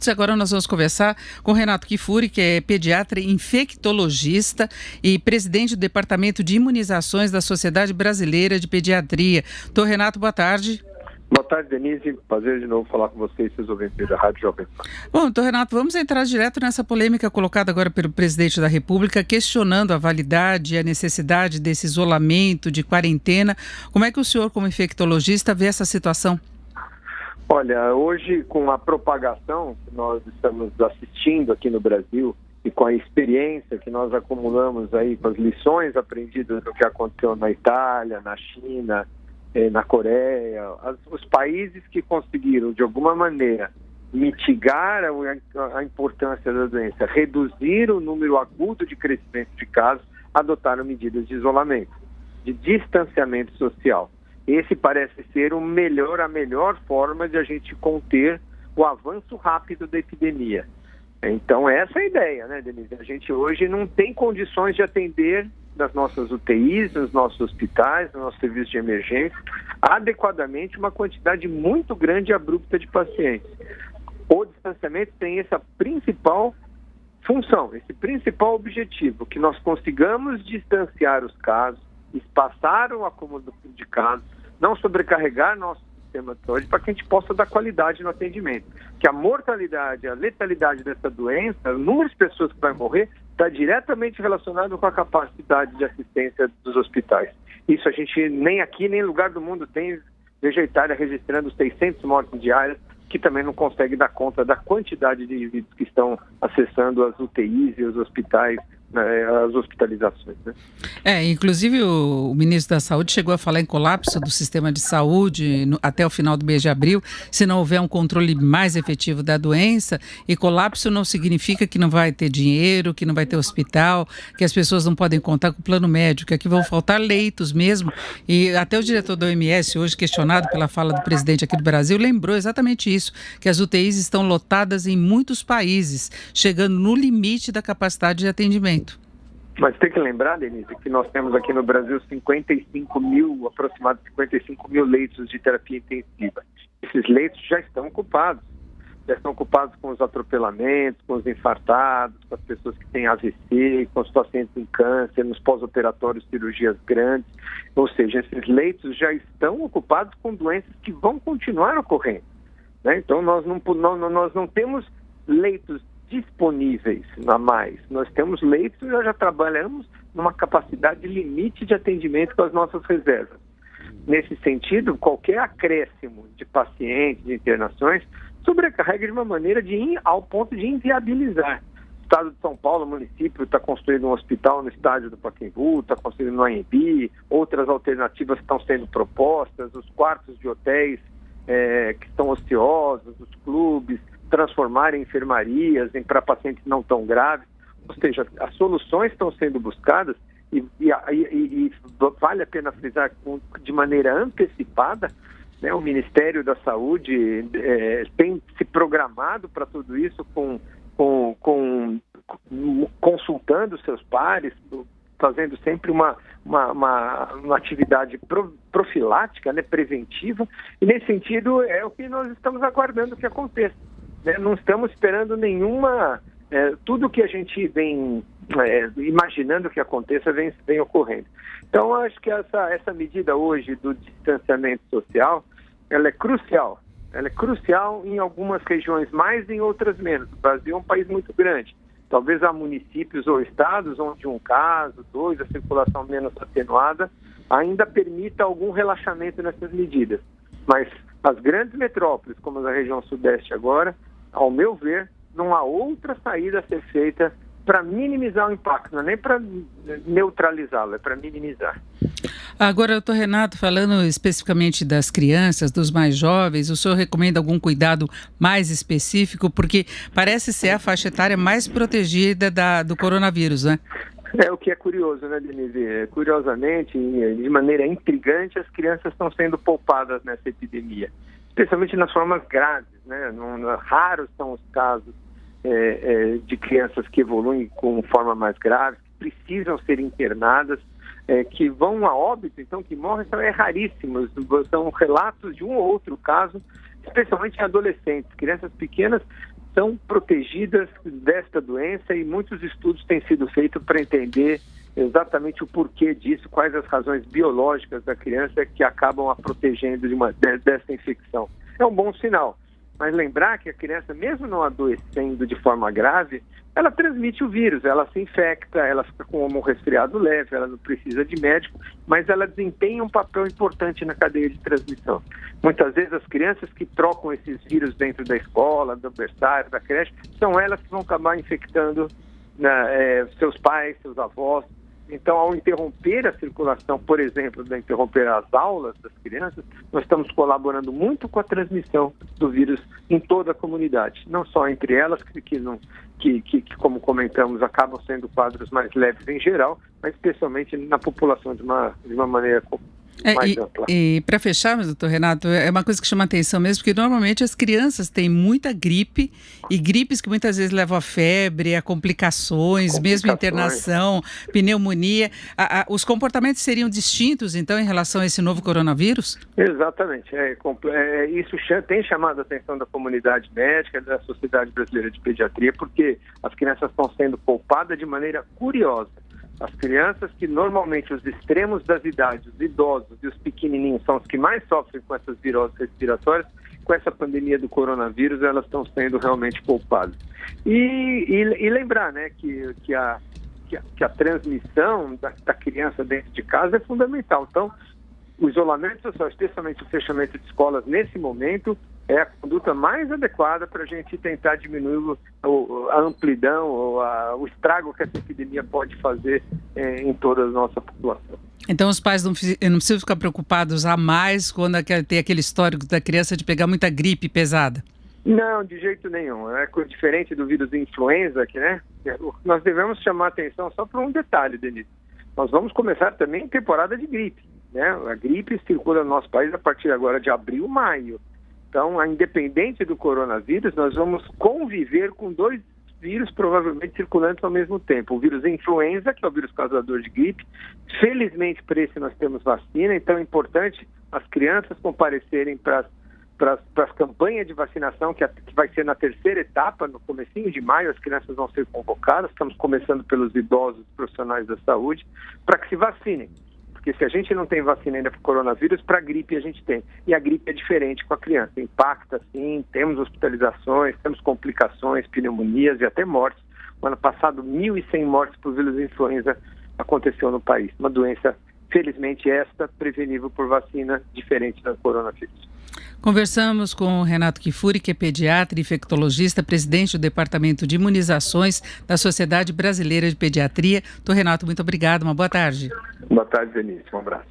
minutos. Agora nós vamos conversar com Renato Kifuri, que é pediatra infectologista e presidente do Departamento de Imunizações da Sociedade Brasileira de Pediatria. Doutor Renato, boa tarde. Boa tarde, Denise. Prazer de novo falar com vocês, seus ouvintes da Rádio Jovem Pan. Bom, doutor Renato, vamos entrar direto nessa polêmica colocada agora pelo presidente da República, questionando a validade e a necessidade desse isolamento, de quarentena. Como é que o senhor, como infectologista, vê essa situação? Olha, hoje, com a propagação que nós estamos assistindo aqui no Brasil e com a experiência que nós acumulamos aí, com as lições aprendidas do que aconteceu na Itália, na China, na Coreia, os países que conseguiram, de alguma maneira, mitigar a importância da doença, reduzir o número agudo de crescimento de casos, adotaram medidas de isolamento, de distanciamento social. Esse parece ser a melhor forma de a gente conter o avanço rápido da epidemia. Então, essa é a ideia, né, Denise? A gente hoje não tem condições de atender nas nossas UTIs, nos nossos hospitais, nos nossos serviços de emergência, adequadamente uma quantidade muito grande e abrupta de pacientes. O distanciamento tem essa principal função, esse principal objetivo, que nós consigamos distanciar os casos, espaçar o acúmulo de casos, não sobrecarregar nosso sistema de saúde, para que a gente possa dar qualidade no atendimento. Que a mortalidade, a letalidade dessa doença, o número de pessoas que vai morrer, está diretamente relacionado com a capacidade de assistência dos hospitais. Isso a gente nem aqui, nem em lugar do mundo tem. Veja a Itália registrando 600 mortes diárias, que também não consegue dar conta da quantidade de indivíduos que estão acessando as UTIs e os hospitais, as hospitalizações, né? Inclusive o ministro da Saúde chegou a falar em colapso do sistema de saúde até o final do mês de abril, se não houver um controle mais efetivo da doença. E colapso não significa que não vai ter dinheiro, que não vai ter hospital, que as pessoas não podem contar com o plano médico, que aqui vão faltar leitos mesmo. E até o diretor da OMS, hoje questionado pela fala do presidente aqui do Brasil, lembrou exatamente isso, que as UTIs estão lotadas em muitos países, chegando no limite da capacidade de atendimento. Mas tem que lembrar, Denise, que nós temos aqui no Brasil aproximadamente 55 mil leitos de terapia intensiva. Esses leitos já estão ocupados com os atropelamentos, com os infartados, com as pessoas que têm AVC, com os pacientes em câncer, nos pós-operatórios, cirurgias grandes. Ou seja, esses leitos já estão ocupados com doenças que vão continuar ocorrendo, né? Então, nós não temos leitos disponíveis a mais. Nós temos leitos e nós já trabalhamos numa capacidade limite de atendimento com as nossas reservas. Nesse sentido, qualquer acréscimo de pacientes, de internações, sobrecarrega de uma maneira ao ponto de inviabilizar. O Estado de São Paulo, o município, está construindo um hospital no estádio do Pacaembu, está construindo no AMB, outras alternativas estão sendo propostas, os quartos de hotéis que estão ociosos, os clubes, transformar em enfermarias para pacientes não tão graves. Ou seja, as soluções estão sendo buscadas e vale a pena frisar de maneira antecipada, né? O Ministério da Saúde tem se programado para tudo isso, consultando seus pares, fazendo sempre uma atividade profilática, né, preventiva, e nesse sentido é o que nós estamos aguardando que aconteça. Não estamos esperando tudo que a gente vem imaginando que aconteça vem ocorrendo. Então, acho que essa medida hoje do distanciamento social, ela é crucial. Ela é crucial em algumas regiões mais, em outras menos. O Brasil é um país muito grande. Talvez há municípios ou estados onde um caso, dois, a circulação menos atenuada, ainda permita algum relaxamento nessas medidas. Mas as grandes metrópoles, como a da região sudeste agora, ao meu ver, não há outra saída a ser feita para minimizar o impacto, não é nem para neutralizá-lo, é para minimizar. Agora, doutor Renato, falando especificamente das crianças, dos mais jovens, o senhor recomenda algum cuidado mais específico? Porque parece ser a faixa etária mais protegida do coronavírus, né? É o que é curioso, né, Denise? Curiosamente, de maneira intrigante, as crianças estão sendo poupadas nessa epidemia, especialmente nas formas graves, né? Raros são os casos de crianças que evoluem com forma mais grave, que precisam ser internadas, que vão a óbito, então que morrem, é raríssimos. São relatos de um ou outro caso, especialmente em adolescentes. Crianças pequenas estão protegidas desta doença e muitos estudos têm sido feitos para entender exatamente o porquê disso, quais as razões biológicas da criança que acabam a protegendo dessa infecção. É um bom sinal, mas lembrar que a criança, mesmo não adoecendo de forma grave, ela transmite o vírus, ela se infecta, ela fica com um resfriado leve, ela não precisa de médico, mas ela desempenha um papel importante na cadeia de transmissão. Muitas vezes as crianças que trocam esses vírus dentro da escola, do berçário, da creche, são elas que vão acabar infectando seus pais, seus avós. Então, ao interromper a circulação, por exemplo, de interromper as aulas das crianças, nós estamos colaborando muito com a transmissão do vírus em toda a comunidade, não só entre elas, que como comentamos, acabam sendo quadros mais leves em geral, mas especialmente na população de uma maneira mais ampla. E para fechar, doutor Renato, é uma coisa que chama atenção mesmo, porque normalmente as crianças têm muita gripe, e gripes que muitas vezes levam a febre, a complicações, mesmo internação, pneumonia. Os comportamentos seriam distintos, então, em relação a esse novo coronavírus? Exatamente. Isso tem chamado a atenção da comunidade médica, da Sociedade Brasileira de Pediatria, porque as crianças estão sendo poupadas de maneira curiosa. As crianças que normalmente os extremos das idades, os idosos e os pequenininhos são os que mais sofrem com essas viroses respiratórias, com essa pandemia do coronavírus, elas estão sendo realmente poupadas. E lembrar, né, que a transmissão da criança dentro de casa é fundamental. Então, o isolamento social, especialmente o fechamento de escolas nesse momento, é a conduta mais adequada para a gente tentar diminuir a amplidão, o estrago que essa epidemia pode fazer em toda a nossa população. Então os pais não precisam ficar preocupados a mais quando tem aquele histórico da criança de pegar muita gripe pesada? Não, de jeito nenhum. É diferente do vírus de influenza, né? Nós devemos chamar atenção só para um detalhe, Denise. Nós vamos começar também temporada de gripe, né? A gripe circula no nosso país a partir agora de abril, maio. Então, independente do coronavírus, nós vamos conviver com dois vírus provavelmente circulantes ao mesmo tempo. O vírus influenza, que é o vírus causador de gripe. Felizmente, para esse nós temos vacina, então é importante as crianças comparecerem para as campanhas de vacinação, que vai ser na terceira etapa, no comecinho de maio, as crianças vão ser convocadas. Estamos começando pelos idosos profissionais da saúde, para que se vacinem. Porque se a gente não tem vacina ainda para o coronavírus, para a gripe a gente tem. E a gripe é diferente com a criança. Impacta, sim, temos hospitalizações, temos complicações, pneumonias e até mortes. No ano passado, 1.100 mortes por vírus de influenza aconteceu no país. Uma doença, felizmente, prevenível por vacina, diferente do coronavírus. Conversamos com o Renato Kifuri, que é pediatra e infectologista, presidente do Departamento de Imunizações da Sociedade Brasileira de Pediatria. Doutor Renato, muito obrigado. Uma boa tarde. Boa tarde, Denise. Um abraço.